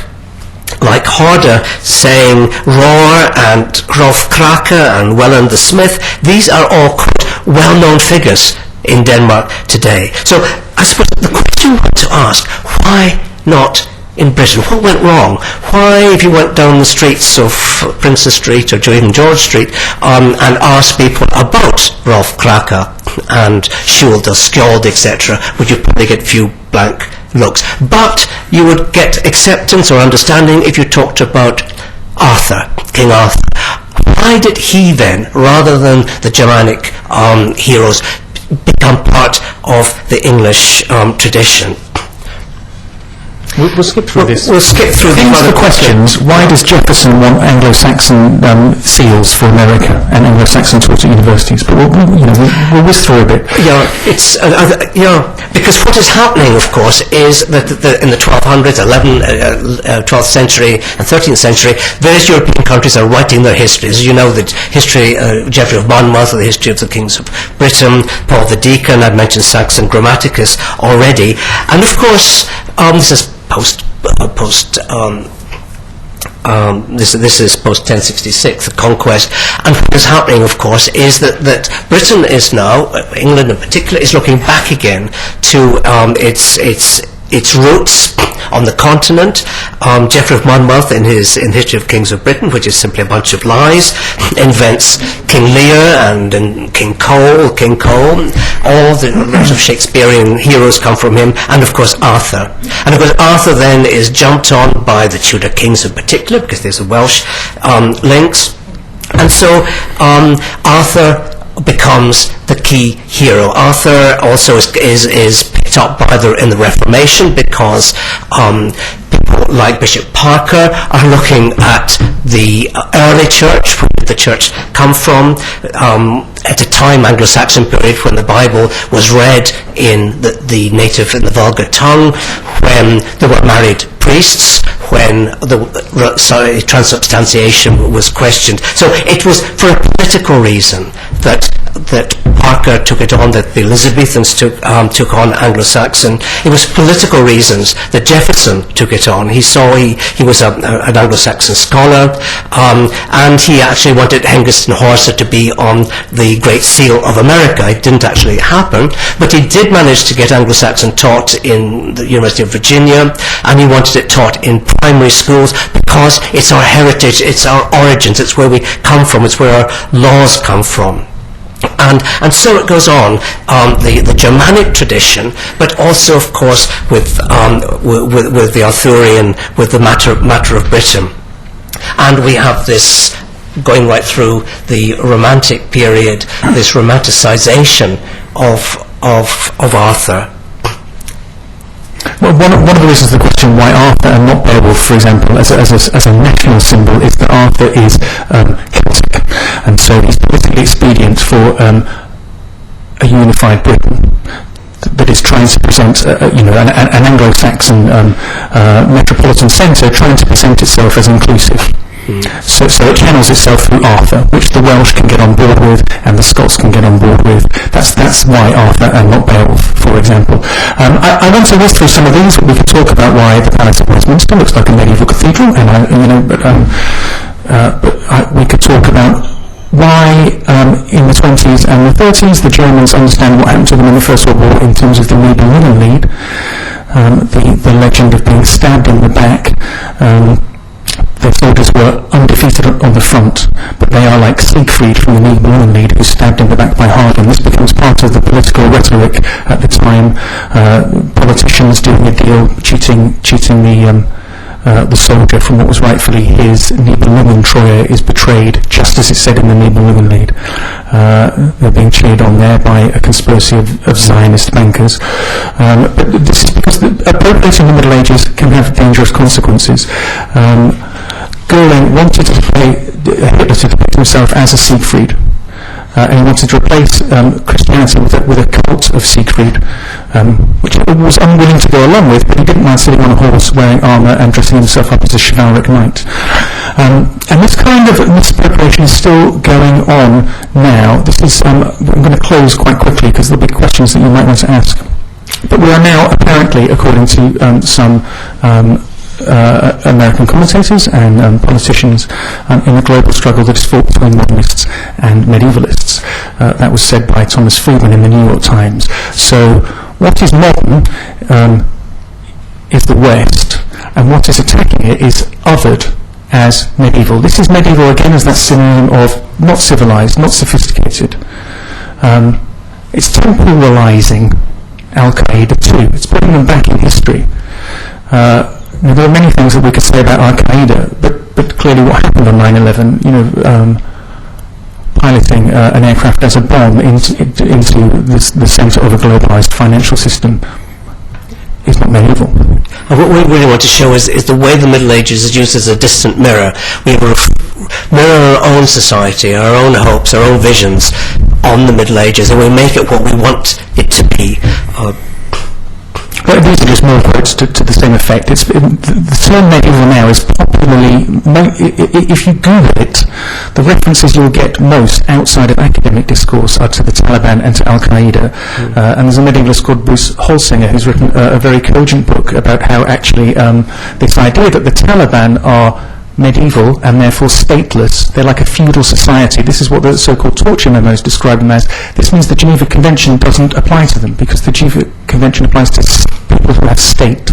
Horder saying Roar and Rolf Krake and Welland the Smith. These are all quite well-known figures in Denmark today. So I suppose the question we want to ask, why not in Britain? What went wrong? Why, if you went down the streets of Princess Street or even George Street and asked people about Rolf Krake and Skjold, etc., would you probably get a few blank looks? But you would get acceptance or understanding if you talked about Arthur, King Arthur. Why did he then, rather than the Germanic heroes, become part of the English tradition? We'll skip through this. We'll skip through the other questions. Why does Jefferson want Anglo-Saxon seals for America and Anglo-Saxon taught at universities? But we'll whiz through a bit. Yeah, it's because what is happening, of course, is that in the 1200s, 12th century and 13th century, various European countries are writing their histories. You know, the history, Geoffrey of Monmouth, the history of the kings of Britain, Paul the Deacon, I'd mentioned Saxon Grammaticus already, and of course, this is this is post 1066, the conquest, and what is happening, of course, is that Britain is now, England in particular, is looking back again to its roots on the continent. Geoffrey of Monmouth, in History of Kings of Britain, which is simply a bunch of lies, invents King Lear and King Cole. All the lots of Shakespearean heroes come from him, and of course Arthur. And of course Arthur then is jumped on by the Tudor kings in particular, because there's a Welsh links. And so Arthur becomes the key hero. Arthur also is picked up in the Reformation, because people like Bishop Parker are looking at the early church. Where did the church come from? At a time, Anglo-Saxon period, when the Bible was read in the native and the vulgar tongue, when there were married priests, when the transubstantiation was questioned. So it was for a political reason that Parker took it on, that the Elizabethans took on Anglo-Saxon. It was political reasons that Jefferson took it on. He saw he was an Anglo-Saxon scholar, and he actually wanted Hengist and Horsa to be on the Great Seal of America. It didn't actually happen, but he did manage to get Anglo-Saxon taught in the University of Virginia, and he wanted it taught in primary schools because it's our heritage, it's our origins, it's where we come from, it's where our laws come from. And so it goes on, the Germanic tradition, but also, of course, with the Arthurian, with the matter of Britain. And we have this going right through the Romantic period, this romanticization of Arthur. Well, one of the reasons for the question why Arthur and not Beowulf, for example, as a national symbol, is that Arthur is Celtic, and so it's politically expedient for a unified Britain that is trying to present, an Anglo-Saxon metropolitan centre trying to present itself as inclusive. So it channels itself through Arthur, which the Welsh can get on board with and the Scots can get on board with. That's why Arthur and not Beowulf, for example. I want to whiz through some of these, but we can talk about why the Palace of Westminster looks like a medieval cathedral, we could talk about why in the 20s and the 30s the Germans understand what happened to them in the First World War in terms of the Nibelungen Lied, the legend of being stabbed in the back. Their soldiers were undefeated on the front, but they are like Siegfried from the Nibelungen Lied, who's stabbed in the back by Hagen. This becomes part of the political rhetoric at the time. Politicians doing a deal, cheating the soldier from what was rightfully his. Nibelungen Troja is betrayed, just as it said in the Nibelungen Lied. They're being cheered on there by a conspiracy of Zionist bankers. But this is because appropriating the Middle Ages can have dangerous consequences. Goering wanted to play Hitler to depict himself as a Siegfried. And he wanted to replace Christianity with a cult of Siegfried, which he was unwilling to go along with, but he didn't mind sitting on a horse wearing armour and dressing himself up as a chivalric knight. And this kind of misappropriation is still going on now. This is, I'm going to close quite quickly because there'll be questions that you might want to ask. But we are now, apparently, according to some American commentators and politicians in the global struggle that is fought between modernists and medievalists. That was said by Thomas Friedman in the New York Times. So what is modern is the West, and what is attacking it is othered as medieval. This is medieval again as that synonym of not civilized, not sophisticated. It's temporalizing Al-Qaeda too. It's putting them back in history. Now, there are many things that we could say about Al-Qaeda, but clearly what happened on 9/11, piloting an aircraft as a bomb into the centre of a globalised financial system is not medieval. What we really want to show is the way the Middle Ages is used as a distant mirror. We mirror our own society, our own hopes, our own visions on the Middle Ages, and we make it what we want it to be. Well, these are just more quotes to the same effect. The term medieval now is popularly, if you Google it, the references you'll get most outside of academic discourse are to the Taliban and to Al-Qaeda. And there's a medievalist called Bruce Holsinger who's written a very cogent book about how actually this idea that the Taliban are medieval and therefore stateless, they're like a feudal society. This is what the so-called torture memos describe them as. This means the Geneva Convention doesn't apply to them because the Geneva Convention applies to people who have state.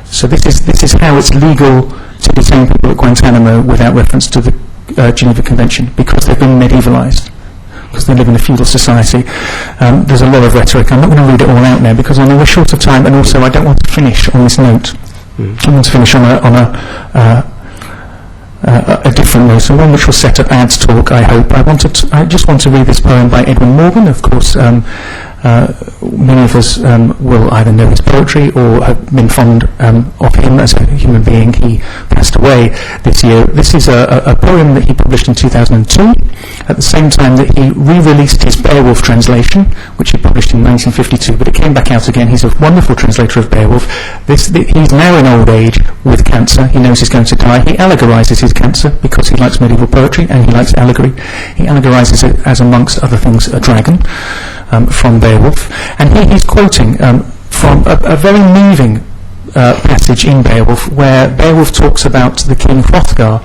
So this is how it's legal to detain people at Guantanamo without reference to the Geneva Convention, because they've been medievalized, because they live in a feudal society. There's a lot of rhetoric. I'm not going to read it all out now because I know we're short of time, and also I don't want to finish on this note. I want to finish on a different note, and one which will set up Ad's talk, I hope. I just want to read this poem by Edwin Morgan. Of course, many of us will either know his poetry or have been fond of him as a human being. He passed away this year. This is a poem that he published in 2002, at the same time that he re-released his Beowulf translation, which he published in 1952, but it came back out again. He's a wonderful translator of Beowulf. He's now in old age with cancer. He knows he's going to die. He allegorizes his cancer because he likes medieval poetry and he likes allegory. He allegorizes it as, amongst other things, a dragon from Beowulf. And here he's quoting from a very moving passage in Beowulf, where Beowulf talks about the king Hrothgar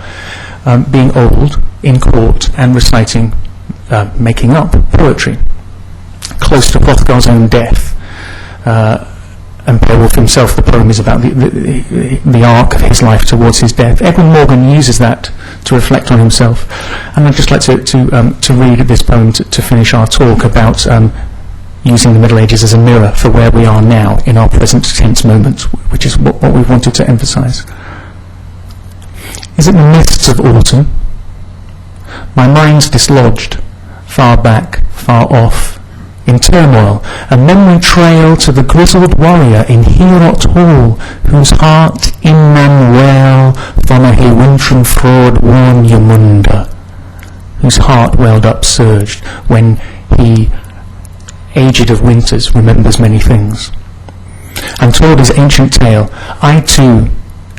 being old in court and reciting, making up poetry, close to Hrothgar's own death. And Beowulf himself, the poem is about the arc of his life towards his death. Edwin Morgan uses that to reflect on himself. And I'd just like to read this poem to finish our talk about using the Middle Ages as a mirror for where we are now in our present tense moment, which is what we wanted to emphasize. Is it the mists of autumn? My mind's dislodged, far back, far off, in turmoil, a memory trail to the grizzled warrior in Heorot Hall, whose heart in Manuel from a Hewintram fraud worn Yamunda, whose heart welled up surged when he, aged of winters, remembers many things. And told his ancient tale, I too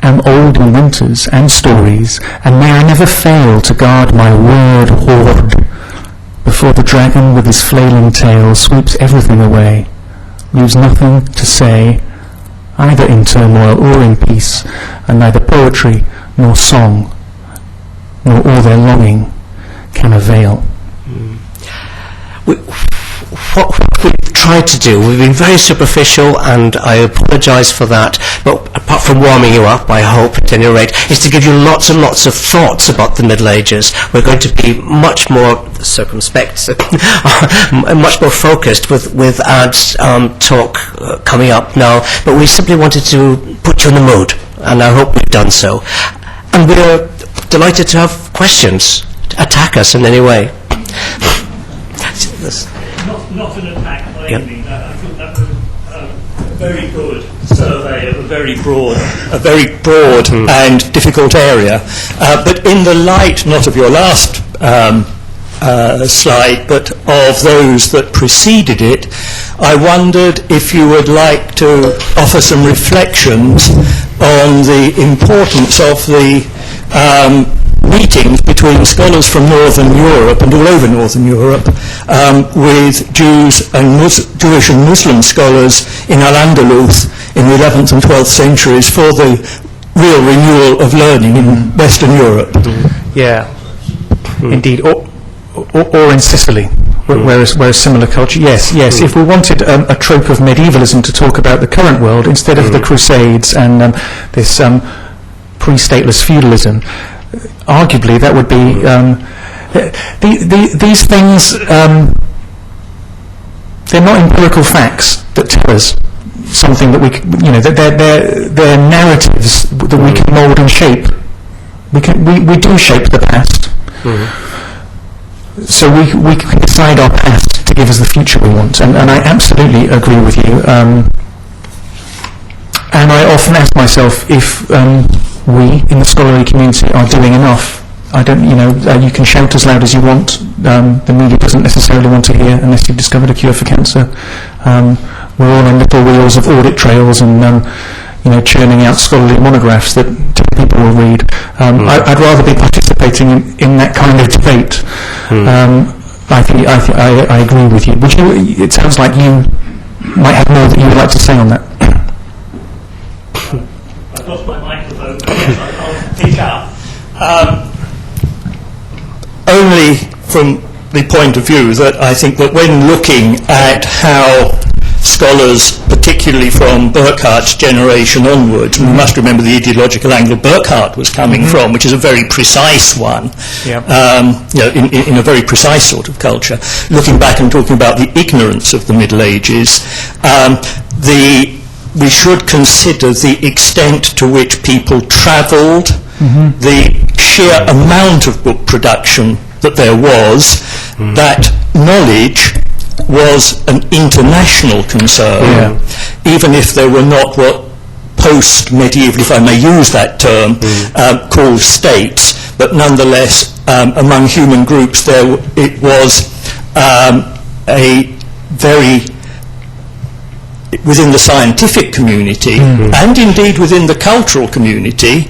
am old in winters and stories, and may I never fail to guard my word hoard, before the dragon with his flailing tail sweeps everything away, leaves nothing to say, either in turmoil or in peace, and neither poetry nor song, nor all their longing can avail. What we've tried to do, we've been very superficial, and I apologise for that, but apart from warming you up, I hope at any rate, is to give you lots and lots of thoughts about the Middle Ages. We're going to be much more circumspect, much more focused with Ad's talk coming up now, but we simply wanted to put you in the mood, and I hope we've done so. And we're delighted to have questions. Attack us in any way. Not an attack by any means. I think that was a very good survey of a very broad and difficult area. But in the light, not of your last slide, but of those that preceded it, I wondered if you would like to offer some reflections on the importance of the meetings between scholars from Northern Europe and all over Northern Europe with Jews and Jewish and Muslim scholars in Al-Andalus in the 11th and 12th centuries for the real renewal of learning in Western Europe. Yeah, indeed. Or in Sicily, where a similar culture. Yes. If we wanted a trope of medievalism to talk about the current world, instead of the Crusades and this pre-stateless feudalism, arguably that would be these things. They're not empirical facts that tell us something that we, they're narratives that we can mould and shape. We do shape the past. So we can decide our past to give us the future we want, and I absolutely agree with you. And I often ask myself if we in the scholarly community are doing enough. I don't, you can shout as loud as you want. The media doesn't necessarily want to hear unless you've discovered a cure for cancer. We're all on little wheels of audit trails and churning out scholarly monographs that people will read. I'd rather be participating in that kind of debate. I agree with you. It sounds like you might have more that you would like to say on that. I've lost my microphone. Yes, I'll pick up. Only from the point of view that I think that when looking at how scholars, particularly from Burckhardt's generation onwards, and we must remember the ideological angle Burckhardt was coming from, which is a very precise one, in a very precise sort of culture, looking back and talking about the ignorance of the Middle Ages, we should consider the extent to which people travelled, the sheer amount of book production that there was, that knowledge was an international concern, even if there were not what post-medieval, if I may use that term, called states, but nonetheless among human groups it was a very, within the scientific community and indeed within the cultural community,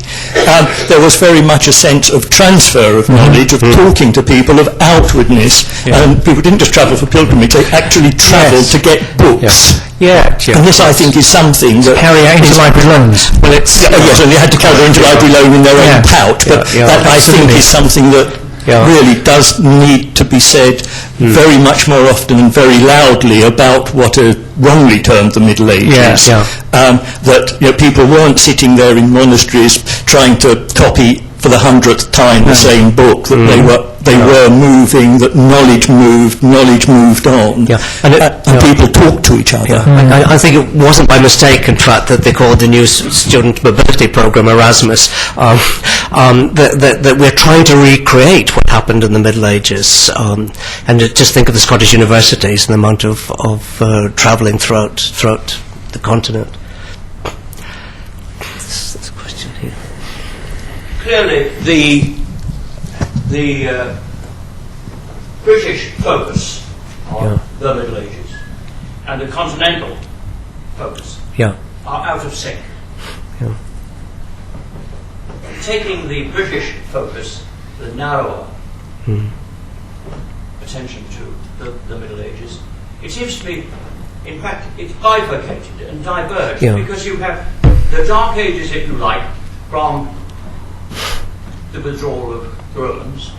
there was very much a sense of transfer of knowledge, of talking to people, of outwardness, and people didn't just travel for pilgrimage, they actually travelled to get books. And this, I think, is something that carry out into library loans. Well, yes, and they had to carry into library loan in their own pout, but that I think is something that really does need to be said very much more often and very loudly about what are wrongly termed the Middle Ages. That people weren't sitting there in monasteries trying to copy for the 100th time the same book, that they were moving, that knowledge moved on, and people talked to each other. I think it wasn't by mistake, in fact, that they called the new student mobility program Erasmus, that we're trying to recreate what happened in the Middle Ages, and just think of the Scottish universities and the amount of travelling throughout the continent. There's a question here. Clearly, the British focus on the Middle Ages and the continental focus are out of sync. Yeah. Taking the British focus, the narrower attention to the Middle Ages, it seems to me, in fact, it's bifurcated and diverged, because you have the Dark Ages, if you like, from the withdrawal of the Romans,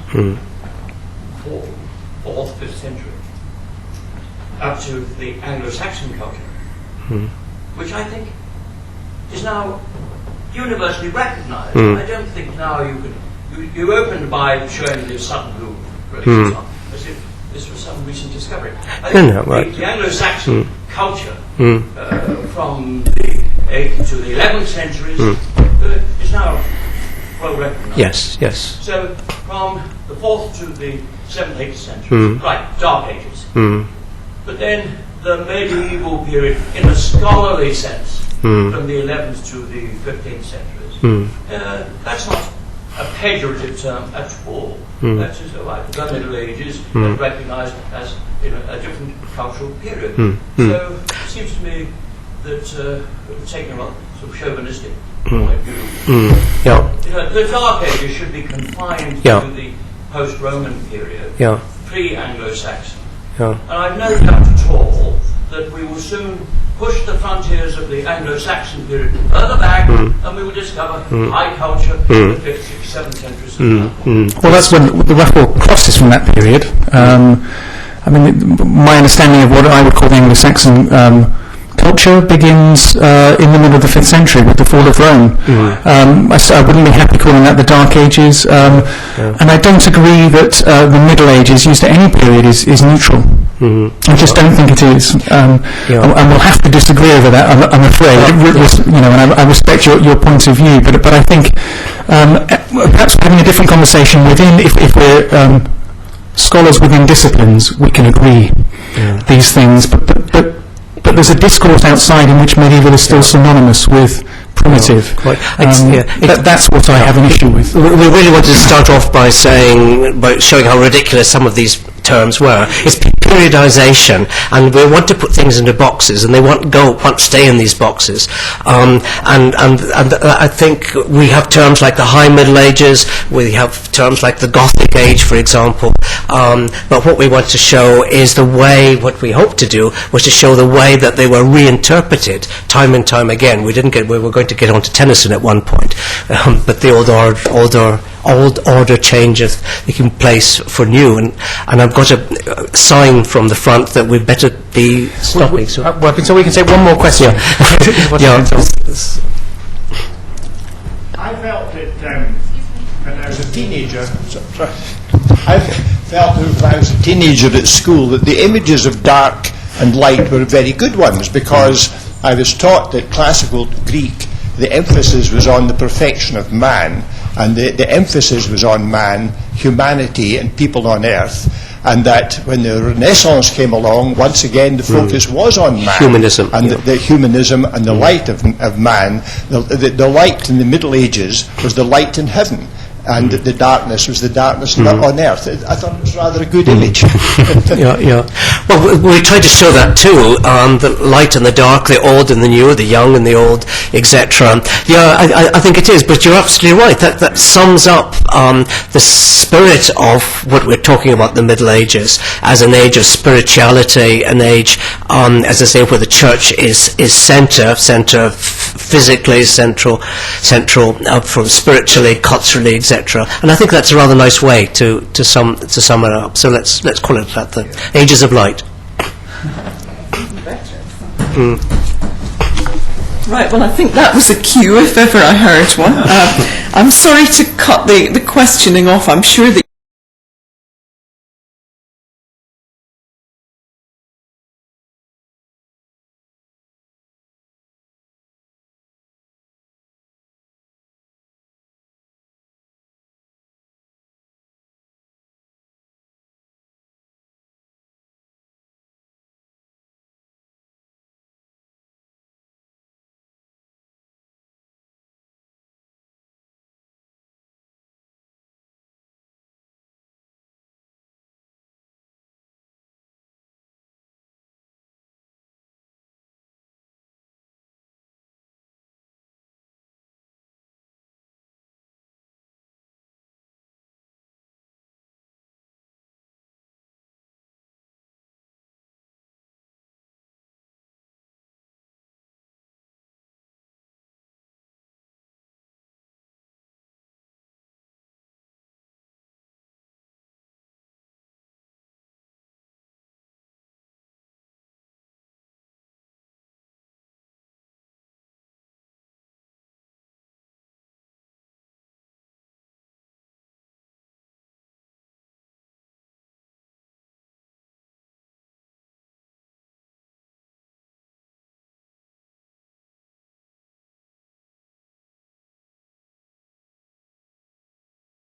4th, 5th century, up to the Anglo-Saxon culture, which I think is now universally recognised. I don't think now you opened by showing the Sutton Hoo relations on, as if this was some recent discovery. I think the Anglo-Saxon culture from the 8th to the 11th centuries is now well recognised. Yes. So from the 4th to the 7th, 8th centuries, right, Dark Ages. But then the medieval period, in a scholarly sense, from the 11th to the 15th centuries. That's not a pejorative term at all. That is like the Middle Ages, recognised as a different cultural period. So it seems to me that taking a rather sort of chauvinistic point of view, the Dark Ages should be confined to the post-Roman period, pre-Anglo-Saxon. And I've no doubt at all that we will soon push the frontiers of the Anglo-Saxon period further back, and we will discover high culture in the 5th, 6th, 7th centuries. Well, that's when the record crosses from that period. I mean, my understanding of what I would call the Anglo-Saxon culture begins in the middle of the 5th century with the fall of Rome. I wouldn't be happy calling that the Dark Ages, and I don't agree that the Middle Ages, used at any period, is neutral. I just don't think it is, and we'll have to disagree over that. I'm afraid, and I respect your point of view, but I think perhaps having a different conversation within, if we're scholars within disciplines, we can agree these things, but there's a discourse outside in which medieval is still synonymous with primitive. That's what I have an issue with. We really wanted to start off by showing how ridiculous some of these terms were. It's periodization, and we want to put things into boxes, and they want to stay in these boxes. And I think we have terms like the High Middle Ages, we have terms like the Gothic Age, for example. But what we want to show is what we hope to do was to show the way that they were reinterpreted time and time again. We were going to get on to Tennyson at one point, but the old order changes taking place for new, and I've got a sign from the front that we'd better be stopping. So we can take one more question. I felt it when I was a teenager. I felt when I was a teenager at school that the images of dark and light were very good ones, because I was taught that classical Greek, the emphasis was on the perfection of man, and the emphasis was on man, humanity, and people on earth, and that when the Renaissance came along, once again the focus was on man, humanism, and the humanism and the light of man. The light in the Middle Ages was the light in heaven, and the darkness was the darkness on earth. I thought it was rather a good image. Well, we tried to show that too, the light and the dark, the old and the new, the young and the old, etc. I think it is, but you're absolutely right. That sums up the spirit of what we're talking about, the Middle Ages, as an age of spirituality, an age, as I say, where the church is centre physically, central, from spiritually, culturally, etc. And I think that's a rather nice way to sum it up. So let's call it that, the Ages of Light. Right, well, I think that was a cue, if ever I heard one. I'm sorry to cut the questioning off. I'm sure that